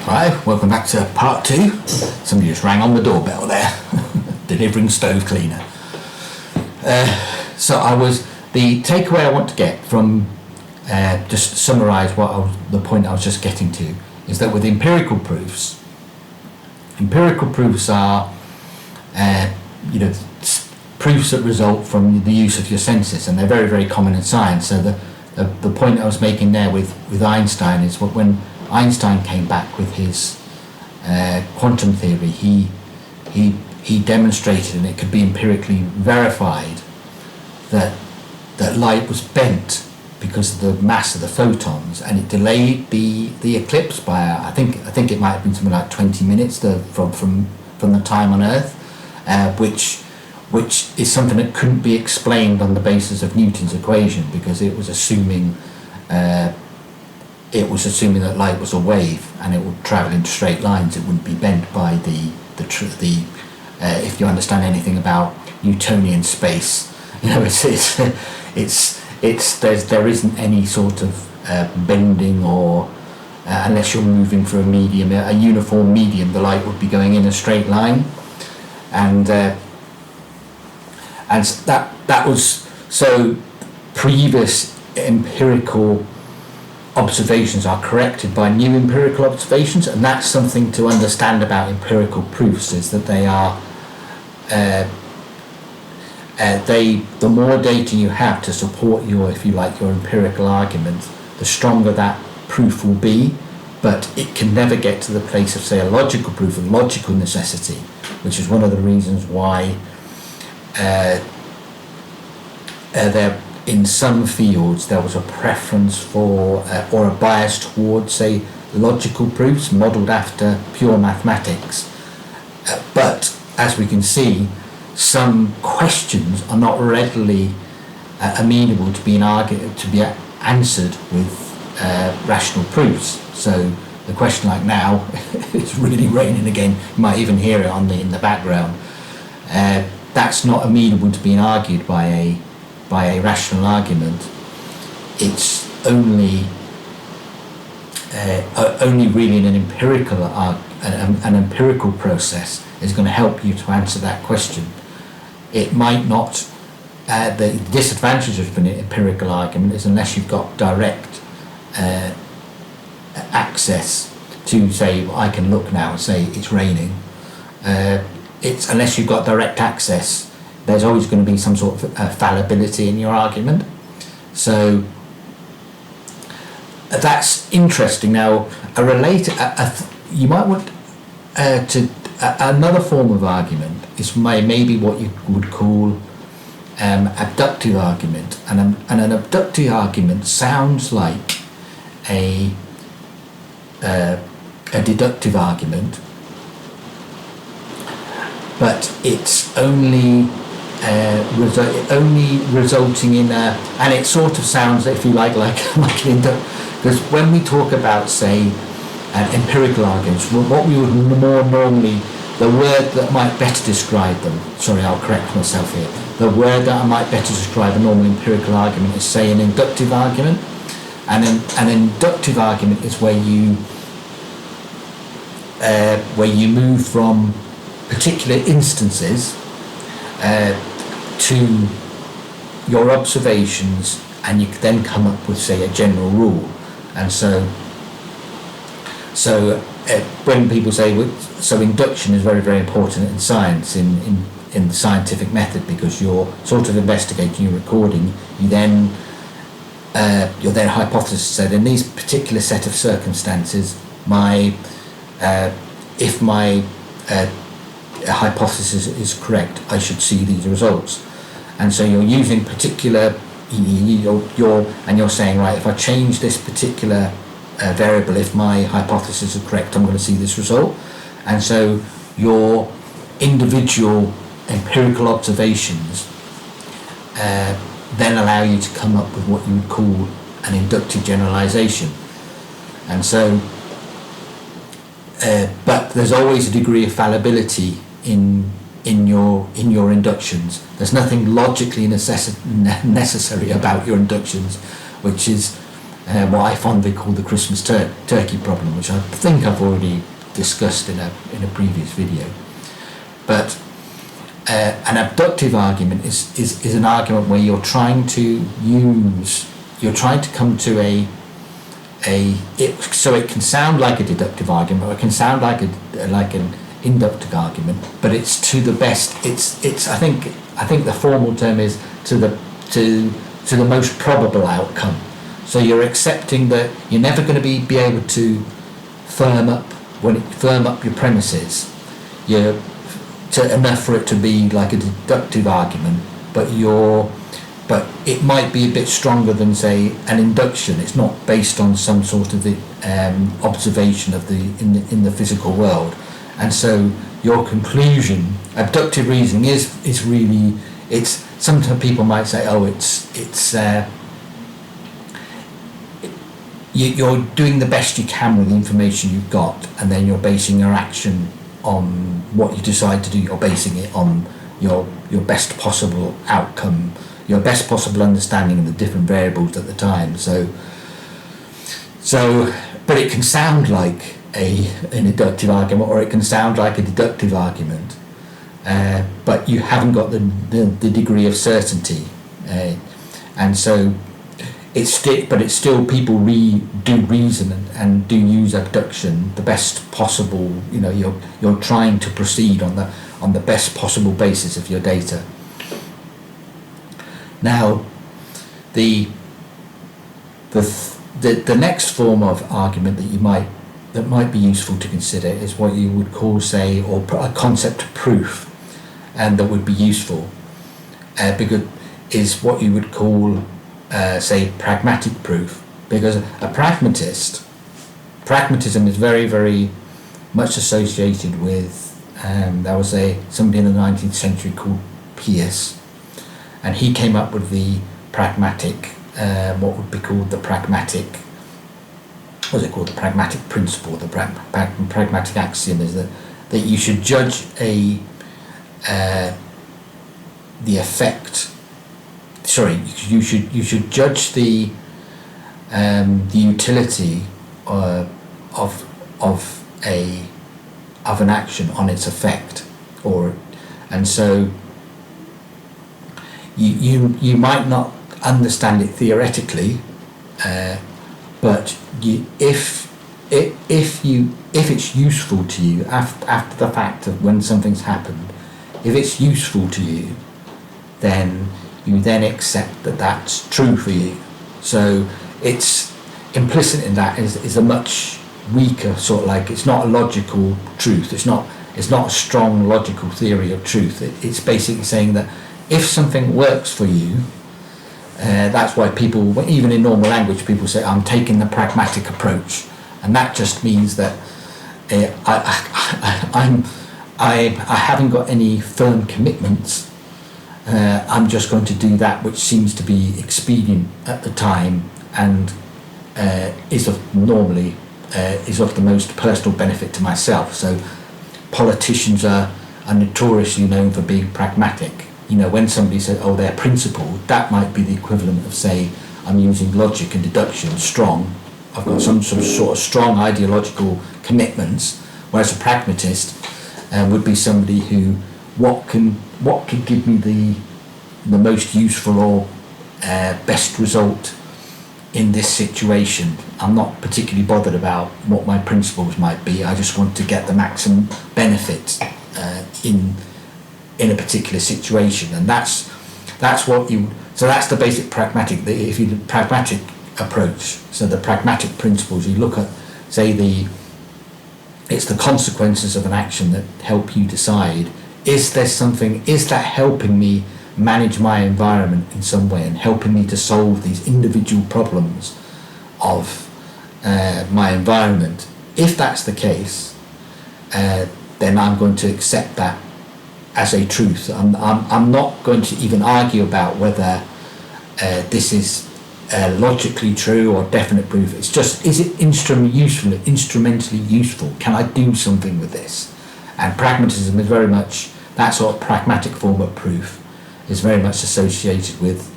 Right, welcome back to part 2. Somebody just rang on the doorbell there, delivering stove cleaner. The takeaway I want to get from, just to summarise the point I was just getting to, is that with empirical proofs are, proofs that result from the use of your senses, and they're very, very common in science. So the point I was making there with Einstein is when Einstein came back with his quantum theory, he demonstrated, and it could be empirically verified, that light was bent because of the mass of the photons, and it delayed the eclipse by I think it might have been something like 20 minutes from the time on Earth, which is something that couldn't be explained on the basis of Newton's equation, because it was assuming that light was a wave and it would travel in straight lines. It wouldn't be bent by the if you understand anything about Newtonian space, there isn't any sort of bending, or unless you're moving through a uniform medium, the light would be going in a straight line, and that was so. Previous empirical observations are corrected by new empirical observations, and that's something to understand about empirical proofs, is that they are the more data you have to support your empirical argument, the stronger that proof will be. But it can never get to the place of, say, a logical proof of logical necessity, which is one of the reasons why in some fields there was a preference for or a bias towards, say, logical proofs modelled after pure mathematics. But as we can see, some questions are not readily amenable to being answered with rational proofs. So the question, like now, it's really raining again. You might even hear it in the background. That's not amenable to being argued by a rational argument. It's only really an empirical process is going to help you to answer that question. It might not. The disadvantage of an empirical argument is, unless you've got direct access to, say, I can look now and say it's raining. Unless you've got direct access, there's always going to be some sort of fallibility in your argument. So that's interesting. Now, you might want another form of argument is maybe what you would call abductive argument, and an abductive argument sounds like a deductive argument, but it's only resulting in and it sort of sounds, if you like an inductive, because when we talk about, say, empirical arguments, what we would more normally, the word that might better describe them, sorry, I'll correct myself here, the word that I might better describe a normal empirical argument is, say, an inductive argument. And an inductive argument is where you move from particular instances to your observations, and you then come up with, say, a general rule. And so when people say, so induction is very, very important in science, in the scientific method, because you're sort of investigating, you're recording, your then hypothesis said, in these particular set of circumstances, if my hypothesis is correct, I should see these results. And so you're using particular, you're saying, right, if I change this particular variable, if my hypothesis is correct, I'm going to see this result. And so your individual empirical observations then allow you to come up with what you would call an inductive generalization. And so but there's always a degree of fallibility in your inductions. There's nothing logically necessary about your inductions, which is what I fondly call the Christmas turkey problem, which I think I've already discussed in a previous video. But an abductive argument is an argument where you're trying to come to so it can sound like a deductive argument, or it can sound like an inductive argument, but it's to the best. It's I think the formal term is to the most probable outcome. So you're accepting that you're never going to be able to firm up your premises. Enough for it to be like a deductive argument, but it might be a bit stronger than, say, an induction. It's not based on some sort of observation of in the physical world, and so your conclusion, abductive reasoning, is really, it's, sometimes people might say, oh, you're doing the best you can with the information you've got, and then you're basing your action on what you decide to do. You're basing it on your best possible outcome, your best possible understanding of the different variables at the time. So but it can sound like an inductive argument, or it can sound like a deductive argument, but you haven't got the degree of certainty, and so it's still people do reason and do use abduction the best possible. You're trying to proceed on the best possible basis of your data. Now, the next form of argument that might be useful to consider is what you would call, say, or a concept of proof, and that would be useful, because is what you would call, say, pragmatic proof. Because a pragmatism is very, very much associated with, there was somebody in the 19th century called Peirce, and he came up with the pragmatic, what would be called the pragmatic, what's it called, the pragmatic principle. The pragmatic axiom is that you should judge the effect. Sorry, you should judge the utility of an action on its effect, and so you might not understand it theoretically, but if it's useful to you after the fact of when something's happened, if it's useful to you, then you then accept that that's true for you. So it's implicit in that is a much weaker sort of, like, it's not a logical truth. It's not a strong logical theory of truth. It's basically saying that if something works for you, that's why people, even in normal language, people say, I'm taking the pragmatic approach, and that just means that I haven't got any firm commitments. I'm just going to do that which seems to be expedient at the time, and is of the most personal benefit to myself. So politicians are notoriously known for being pragmatic. When somebody says, oh, they're principled, that might be the equivalent of, say, I'm using logic and deduction strong. I've got some sort of strong ideological commitments, whereas a pragmatist would be somebody who, what can give me the most useful or best result in this situation. I'm not particularly bothered about what my principles might be. I just want to get the maximum benefit in a particular situation, and that's the basic pragmatic. If you do pragmatic approach, so the pragmatic principles, you look at, say, it's the consequences of an action that help you decide, is that helping me manage my environment in some way and helping me to solve these individual problems of my environment. If that's the case, then I'm going to accept that as a truth. I'm not going to even argue about whether this is logically true or definite proof. It's just, is it instrumentally useful? Can I do something with this? And pragmatism is very much, that sort of pragmatic form of proof is very much associated with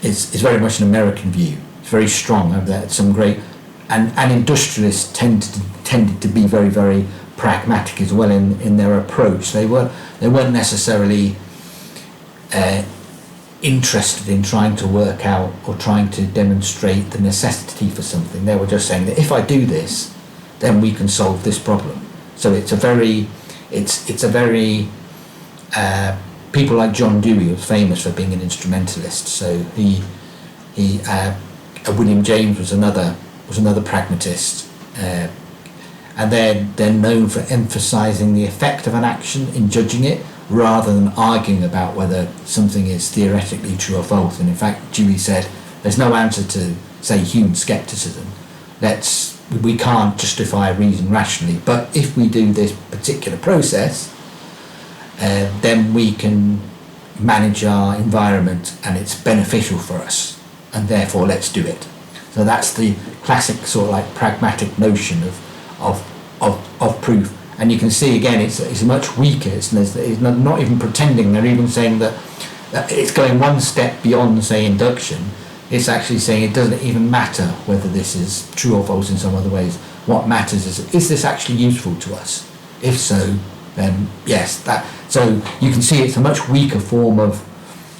is very much an American view. It's very strong. Some great and industrialists tended to be very, very pragmatic as well in their approach. They weren't necessarily interested in trying to work out or trying to demonstrate the necessity for something. They were just saying that if I do this, then we can solve this problem. So it's a very people like John Dewey was famous for being an instrumentalist. So William James was another pragmatist, and they're known for emphasising the effect of an action in judging it, rather than arguing about whether something is theoretically true or false. And in fact, Dewey said there's no answer to, say, Hume scepticism. We can't justify reason rationally, but if we do this particular process, then we can manage our environment and it's beneficial for us, and therefore let's do it. So that's the classic sort of like pragmatic notion of proof. And you can see again it's much weaker. It's not even pretending. They're even saying that it's going one step beyond, say, induction. It's actually saying it doesn't even matter whether this is true or false in some other ways. What matters is this actually useful to us? If so, then yes. So you can see it's a much weaker form of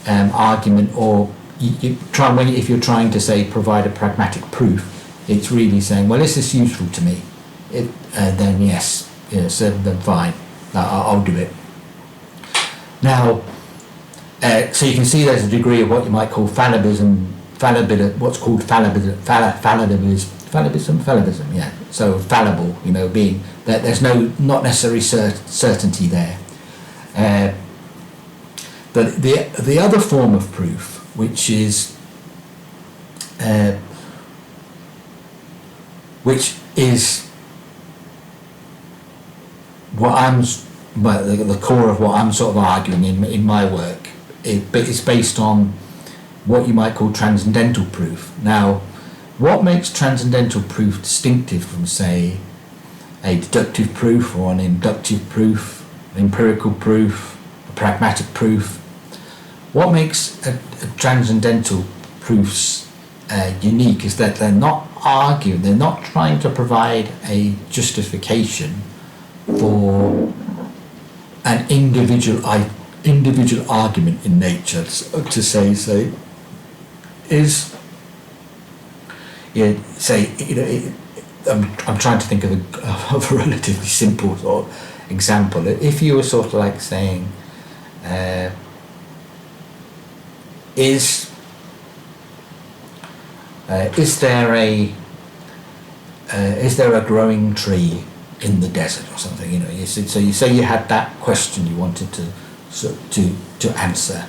argument, or if you're trying to, say, provide a pragmatic proof, it's really saying, well, is this useful to me? Then yes, so then fine, I'll do it. Now, so you can see there's a degree of what you might call fallibilism, what's called fallibilism, yeah. So fallible, being that there's not necessarily certainty there. But the other form of proof, which is what the core of what I'm sort of arguing in my work, but it's based on what you might call transcendental proof. Now, what makes transcendental proof distinctive from, say, a deductive proof or an inductive proof, an empirical proof, a pragmatic proof? What makes a transcendental proofs unique is that they're not arguing, they're not trying to provide a justification for an individual argument in nature. To say I'm trying to think of a relatively simple sort of example. If you were sort of like saying, is there a growing tree in the desert or something? So you say you had that question you wanted to answer.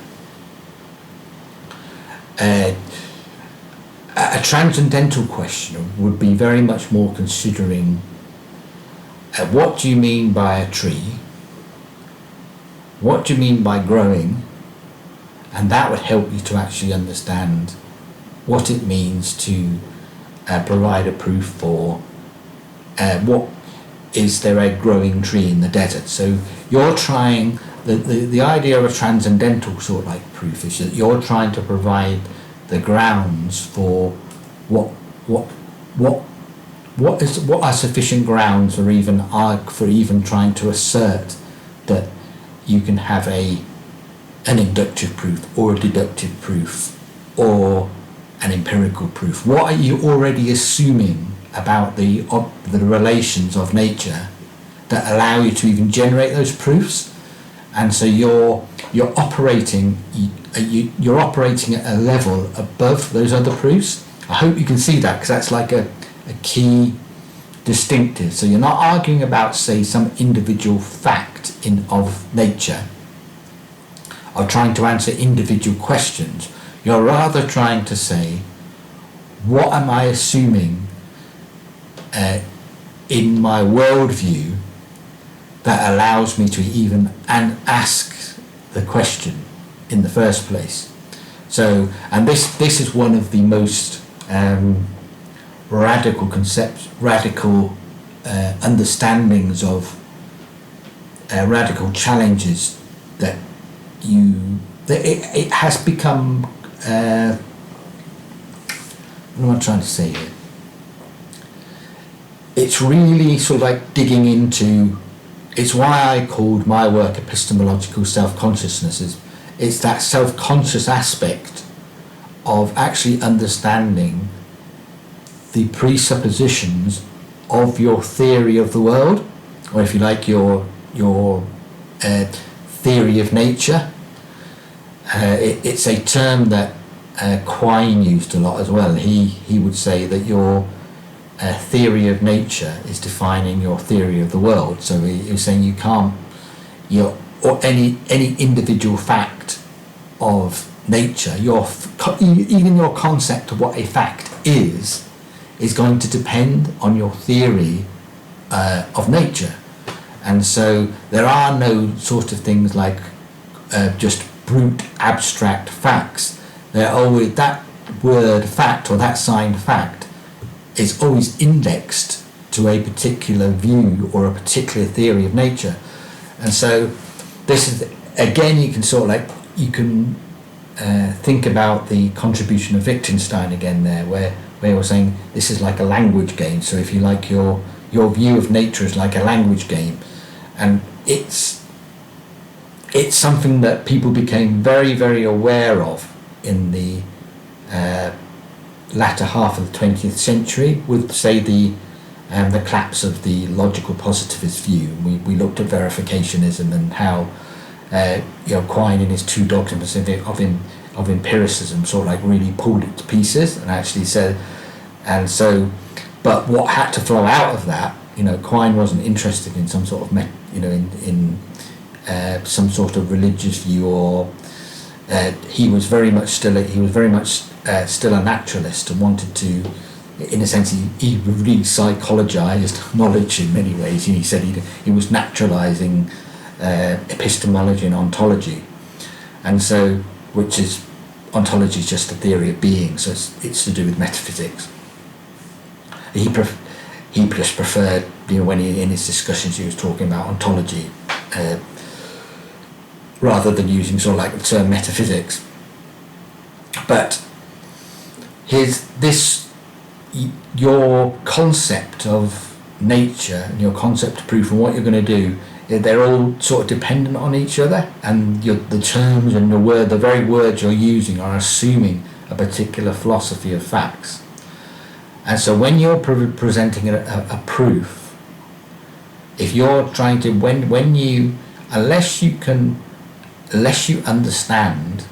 A transcendental question would be very much more considering what do you mean by a tree? What do you mean by growing? And that would help you to actually understand what it means to provide a proof for what is there a growing tree in the desert. So you're trying, the idea of a transcendental sort of like proof is that you're trying to provide the grounds for what are sufficient grounds for even trying to assert that you can have an inductive proof or a deductive proof or an empirical proof. What are you already assuming about the relations of nature that allow you to even generate those proofs? And so you're operating at a level above those other proofs. I hope you can see that, because that's like a key distinctive. So you're not arguing about, say, some individual fact of nature, or trying to answer individual questions. You're rather trying to say, what am I assuming in my worldview that allows me to even ask the question in the first place? So, and this is one of the most radical understandings of radical challenges that it has become what am I trying to say here? It's really sort of like digging into, it's why I called my work epistemological self-consciousness. It's that self-conscious aspect of actually understanding the presuppositions of your theory of the world, or if you like, your theory of nature. It's a term that Quine used a lot as well. He would say that your theory of nature is defining your theory of the world. So he was saying you can't, or any individual fact of nature, even your concept of what a fact is going to depend on your theory of nature. And so there are no sort of things like just brute abstract facts. They're always, that word fact or that signed fact is always indexed to a particular view or a particular theory of nature. And so this is, again, you can sort of like, you can think about the contribution of Wittgenstein again there, where we're saying this is like a language game. So if you like, your view of nature is like a language game, and it's something that people became very, very aware of in the latter half of the 20th century with, say, the collapse of the logical positivist view. We looked at verificationism and how Quine in his two dogmas of empiricism sort of like really pulled it to pieces and actually said, and so, but what had to flow out of that, Quine wasn't interested in some sort of in some sort of religious view, or he was very much still a naturalist and wanted to, in a sense, he really psychologized knowledge in many ways. He said he was naturalising epistemology and ontology, and so, which is, ontology is just a theory of being, so it's to do with metaphysics. He just preferred, when in his discussions he was talking about ontology rather than using sort of like the term metaphysics. But your concept of nature and your concept of proof and what you're going to do, they're all sort of dependent on each other, and the terms and the very words you're using are assuming a particular philosophy of facts. And so when you're presenting a proof, if you're trying to, unless you understand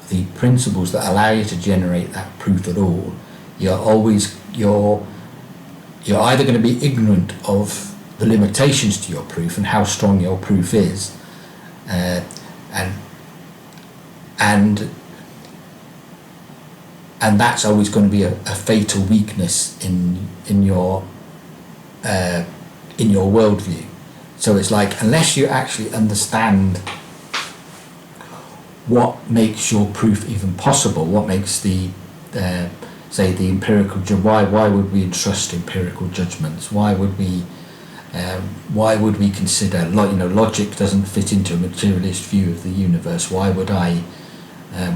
the principles that allow you to generate that proof at all, you're either going to be ignorant of the limitations to your proof and how strong your proof is, and that's always going to be a fatal weakness in your worldview. So it's like, unless you actually understand what makes your proof even possible, what makes the empirical, why would we entrust empirical judgments? Why would we consider, logic doesn't fit into a materialist view of the universe? Why would I?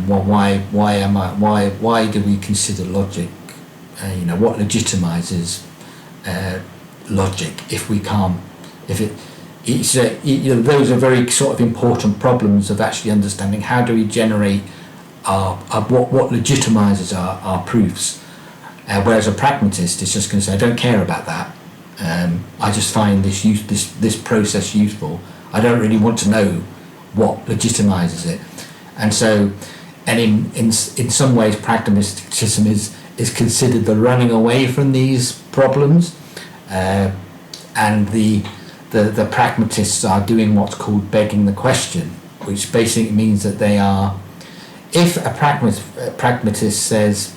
Why do we consider logic? What legitimises logic if we can't? Those are very sort of important problems of actually understanding how do we generate what legitimises our proofs. Whereas a pragmatist is just going to say, I don't care about that. I just find this process useful. I don't really want to know what legitimises it. And so, and in some ways, pragmatism is considered the running away from these problems, and the pragmatists are doing what's called begging the question, which basically means that they are, if a pragmatist says,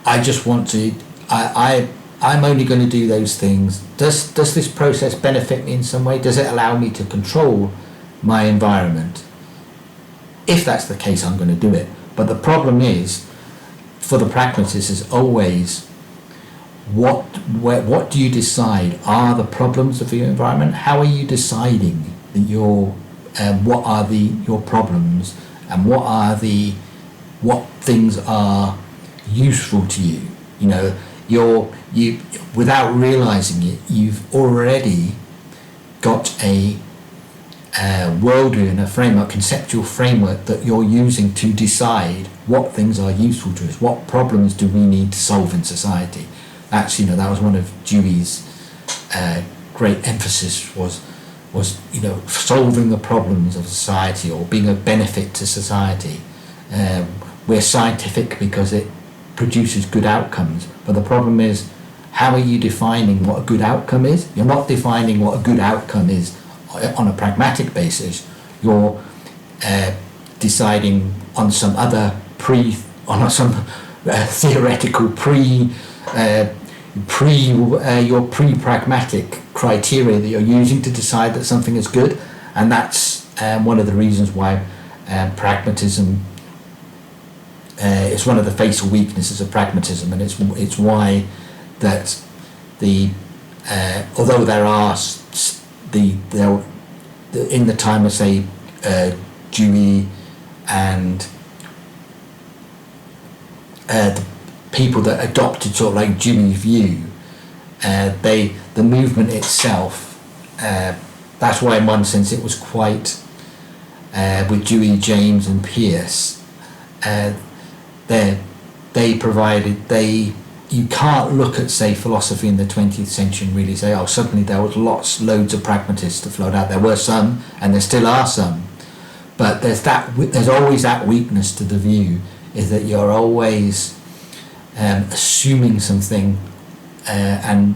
I just want to, I'm only going to do those things. Does this process benefit me in some way? Does it allow me to control my environment? If that's the case, I'm going to do it. But the problem is, for the pragmatist, is always, what do you decide are the problems of your environment? How are you deciding that what are your problems, and what are the what things are useful to you. You know, you without realizing it, you've already got a worldview and a framework, conceptual framework that you're using to decide what things are useful to us, what problems do we need to solve in society. That's, you know, that was one of Dewey's great emphasis was you know, solving the problems of society or being a benefit to society. We're scientific because it produces good outcomes, but the problem is, how are you defining what a good outcome is? You're not defining what a good outcome is on a pragmatic basis. You're deciding on some other theoretical your pre-pragmatic criteria that you're using to decide that something is good, and that's one of the reasons why pragmatism is one of the fatal weaknesses of pragmatism, and it's why that although there are in the time of, say, Dewey and the people that adopted sort of like Dewey's view, the movement itself, that's why in one sense it was quite, with Dewey, James and Peirce, you can't look at, say, philosophy in the 20th century and really say, oh, suddenly there was loads of pragmatists that flowed out. There were some, and there still are some, but there's always that weakness to the view, is that you're always assuming something, and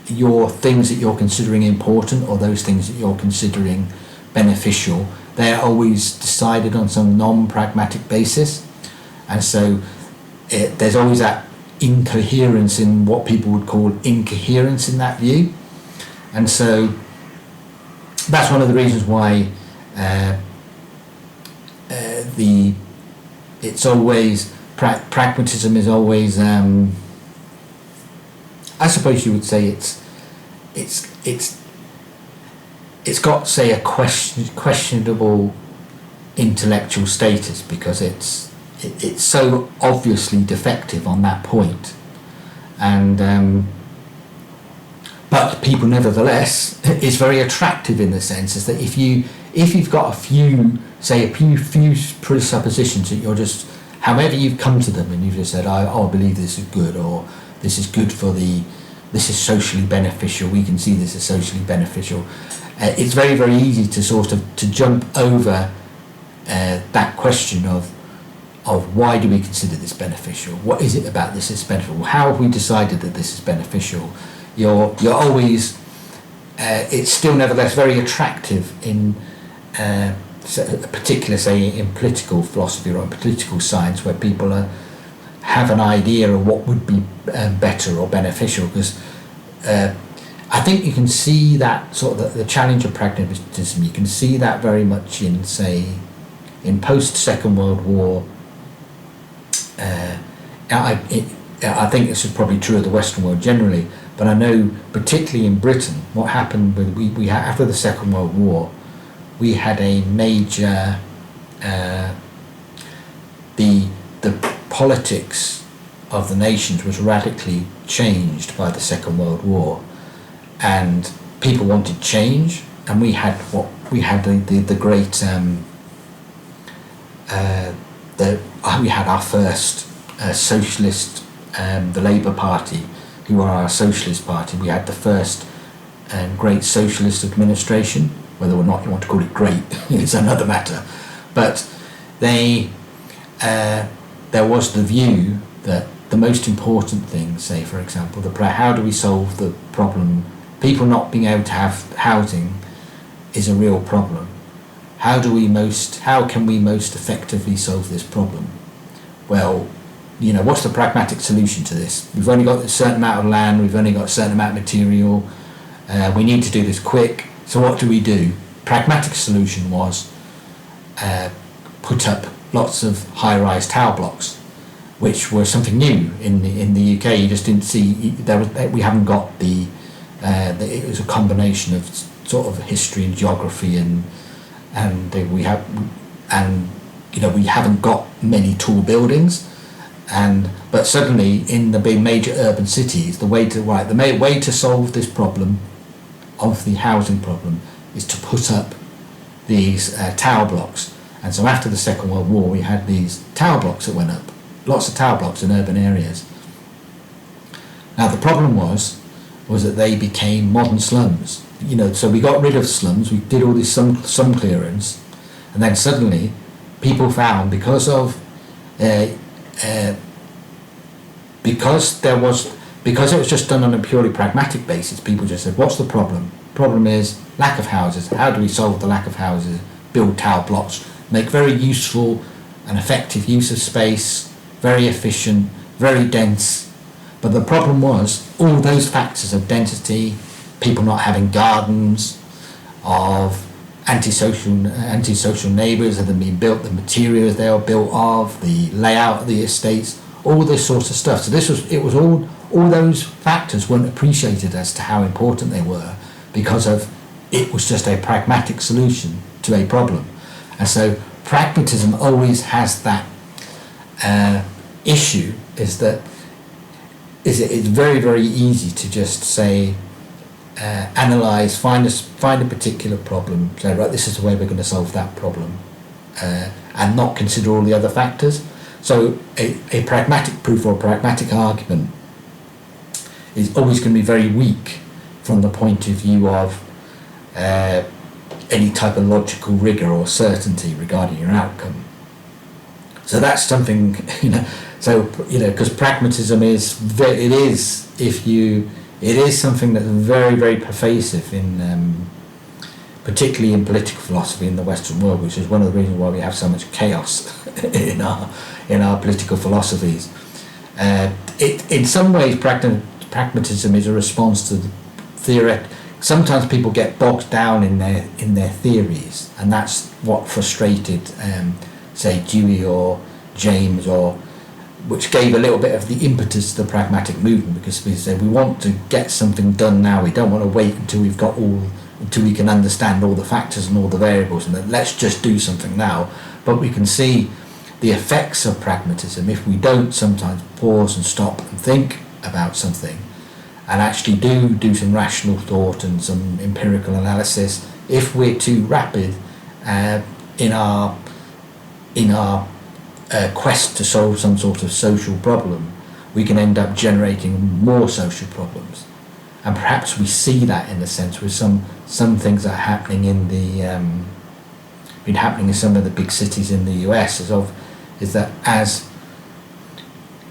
your things that you're considering important, or those things that you're considering beneficial, they're always decided on some non-pragmatic basis, and so there's always that incoherence in what people would call incoherence in that view. And so that's one of the reasons why it's always pragmatism is always I suppose you would say it's got, say, a questionable intellectual status, because it's so obviously defective on that point, and but people nevertheless, it's very attractive in the sense is that if you've got a few presuppositions that you're just, however you've come to them, and you've just said, I believe this is good, or this is good this is socially beneficial, we can see this is socially beneficial, it's very, very easy to sort of to jump over that question of why do we consider this beneficial? What is it about this is beneficial? How have we decided that this is beneficial? You're always, it's still nevertheless very attractive in particular, say, in political philosophy or in political science, where people have an idea of what would be better or beneficial, because I think you can see that sort of the challenge of pragmatism, you can see that very much in, say, in post-Second World War. I think this is probably true of the Western world generally, but I know particularly in Britain, what happened with we after the Second World War, we had a major the politics of the nations was radically changed by the Second World War, and people wanted change, and we had the great we had our first socialist, the Labour Party, who are our socialist party. We had the first great socialist administration. Whether or not you want to call it great is another matter. But there was the view that the most important thing, say for example, how do we solve the problem? People not being able to have housing is a real problem. How can we most effectively solve this problem? Well, you know, what's the pragmatic solution to this? We've only got a certain amount of land, we've only got a certain amount of material, we need to do this quick, so what do? Pragmatic solution was put up lots of high-rise tower blocks, which were something new in the UK. You just didn't see, we haven't got it was a combination of sort of history and geography and we haven't got many tall buildings, but suddenly in the big major urban cities, the way to solve this problem of the housing problem is to put up these tower blocks. And so after the Second World War, we had these tower blocks that went up, lots of tower blocks in urban areas. Now the problem was that they became modern slums. So we got rid of slums, we did all this slum clearance, and then suddenly people found because it was just done on a purely pragmatic basis, people just said, what's the problem? Problem is lack of houses. How do we solve the lack of houses? Build tower blocks, make very useful and effective use of space, very efficient, very dense. But the problem was all those factors of density, people not having gardens, of antisocial neighbours that had been built, the materials they were built of, the layout of the estates, all this sort of stuff. So all those factors weren't appreciated as to how important they were, because it was just a pragmatic solution to a problem. And so pragmatism always has that issue, is that it's very, very easy to just say, analyse, find a particular problem, say, right, this is the way we're going to solve that problem, and not consider all the other factors. So a pragmatic proof or a pragmatic argument is always going to be very weak from the point of view of any type of logical rigour or certainty regarding your outcome. So that's something, because pragmatism is something that's very, very pervasive in, particularly in political philosophy in the Western world, which is one of the reasons why we have so much chaos in our political philosophies. In some ways, pragmatism is a response to the theory. Sometimes people get bogged down in their theories, and that's what frustrated, say, Dewey or James, which gave a little bit of the impetus to the pragmatic movement, because we said we want to get something done now. We don't want to wait until we can understand all the factors and all the variables, and then let's just do something now. But we can see the effects of pragmatism if we don't sometimes pause and stop and think about something, and actually do some rational thought and some empirical analysis. If we're too rapid in our quest to solve some sort of social problem, we can end up generating more social problems. And perhaps we see that in a sense with some things that are happening in been happening in some of the big cities in the US, is that as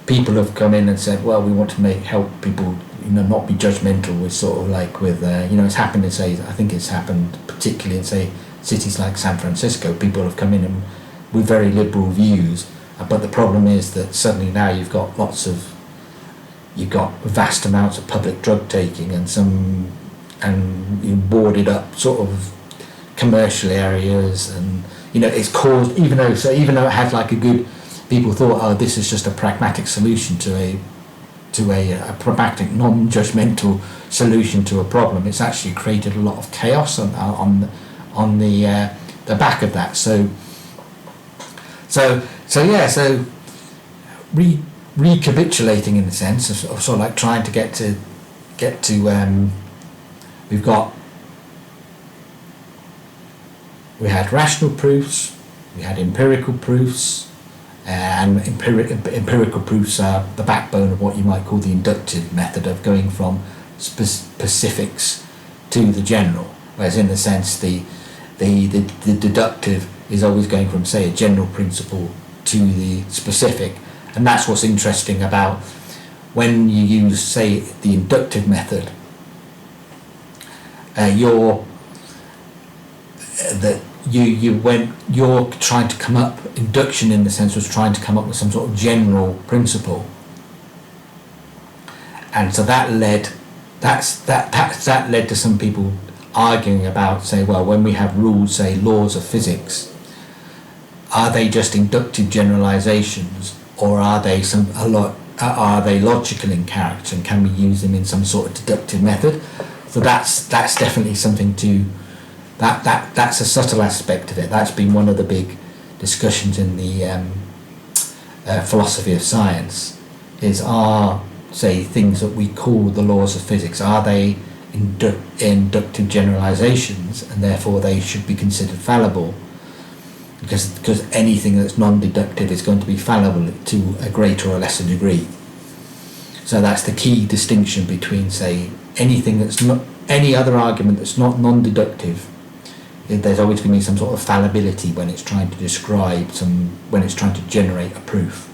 people have come in and said, well, we want to help people, not be judgmental with it's happened in, say, I think it's happened particularly in, say, cities like San Francisco. People have come in and with very liberal views, but the problem is that suddenly now you've got vast amounts of public drug taking and boarded up sort of commercial areas, and it's caused, even though it had like a good, people thought, oh, this is just a pragmatic solution to a pragmatic, non-judgmental solution to a problem. It's actually created a lot of chaos on the back of that. So recapitulating in a sense of sort of like trying to get to we had rational proofs, we had empirical proofs, and empirical proofs are the backbone of what you might call the inductive method of going from specifics to the general, whereas in the sense the deductive is always going from, say, a general principle to the specific. And that's what's interesting about when you use, say, the inductive method. When you're trying to come up, induction in the sense was trying to come up with some sort of general principle, and so that led to some people arguing about, say, well, when we have rules, say, laws of physics, are they just inductive generalizations, or are they logical in character, and can we use them in some sort of deductive method? So that's definitely something to that's a subtle aspect of it. That's been one of the big discussions in the philosophy of science is, are, say, things that we call the laws of physics, are they inductive generalizations, and therefore they should be considered fallible, because anything that's non-deductive is going to be fallible to a greater or lesser degree. So that's the key distinction between, say, anything that's not, any other argument that's not non-deductive. There's always going to be some sort of fallibility when it's trying to describe when it's trying to generate a proof.